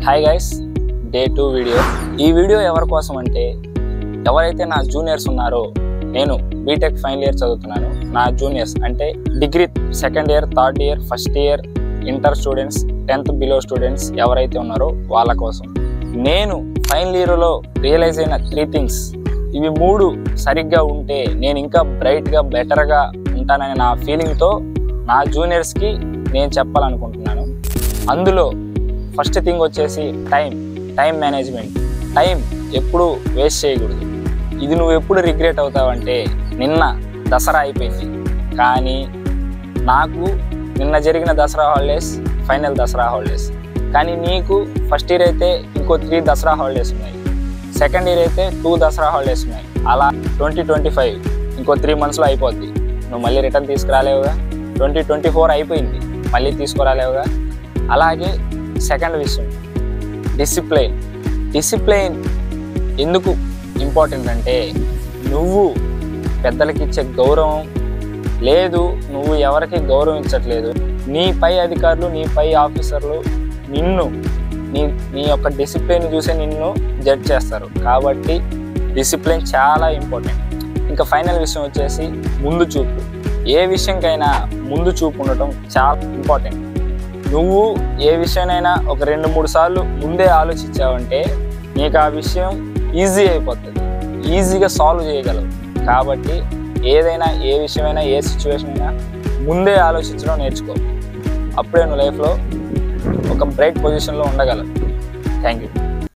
Hi guys, day 2 video. ఈ video ఎవరి కోసం అంటే, ఎవరైతే నా జూనియర్స్ ఉన్నారో, నేను బీటెక్ ఫైనల్ ఇయర్ చదువుతున్నాను. నా జూనియర్స్ అంటే degree second year, third year, first year, inter students, 10th below students ఎవరైతే ఉన్నారో వాళ్ళ కోసం. నేను ఫైనల్ ఇయర్లో రియలైజ్ అయిన 3 థింగ్స్, ఇవి 3 సరిగ్గా ఉంటే నేను ఇంకా బ్రైట్గా బెటర్గా ఉంటానని నా ఫీలింగ్తో నా జూనియర్స్కి నేను చెప్పాలనుకుంటున్నాను. అందులో ఫస్ట్ థింగ్ వచ్చేసి టైం మేనేజ్మెంట్. టైం ఎప్పుడు వేస్ట్ చేయకూడదు. ఇది నువ్వు ఎప్పుడు రిగ్రెట్ అవుతావంటే, నిన్న దసరా అయిపోయింది, కానీ నాకు నిన్న జరిగిన Dasara holidays final Dasara holidays. కానీ నీకు ఫస్ట్ ఇయర్ అయితే ఇంకో 3 దసరా హాలిడేస్ ఉన్నాయి, సెకండ్ ఇయర్ అయితే 2 దసరా హాలిడేస్ ఉన్నాయి. అలా 2025 ఇంకో 3 మంత్స్లో అయిపోద్ది. నువ్వు మళ్ళీ రిటర్న్ తీసుకురాలేవుగా. 2024 అయిపోయింది, మళ్ళీ తీసుకురాలేవుగా. అలాగే సెకండ్ విషయం, డిసిప్లైన్ ఎందుకు ఇంపార్టెంట్ అంటే, నువ్వు పెద్దలకి ఇచ్చే గౌరవం లేదు, నువ్వు ఎవరికి గౌరవం ఇచ్చట్లేదు. నీ పై అధికారులు, నీ పై ఆఫీసర్లు నిన్ను నీ యొక్క డిసిప్లైన్ చూసే నిన్ను జడ్జ్ చేస్తారు. కాబట్టి డిసిప్లైన్ చాలా ఇంపార్టెంట్. ఇంకా ఫైనల్ విషయం వచ్చేసి ముందు చూపు. ఏ విషయంకైనా ముందు చూపు ఉండటం చాలా ఇంపార్టెంట్. నువ్వు ఏ విషయానైనా ఒక 2-3 సార్లు ముందే ఆలోచించావంటే నీకు ఆ విషయం ఈజీ అయిపోతుంది, ఈజీగా సాల్వ్ చేయగలవు. కాబట్టి ఏదైనా, ఏ విషయమైనా, ఏ సిచ్యువేషన్ అయినా ముందే ఆలోచించడం నేర్చుకో. అప్పుడే నువ్వు లైఫ్లో ఒక బ్రైట్ పొజిషన్లో ఉండగలవు. Thank you.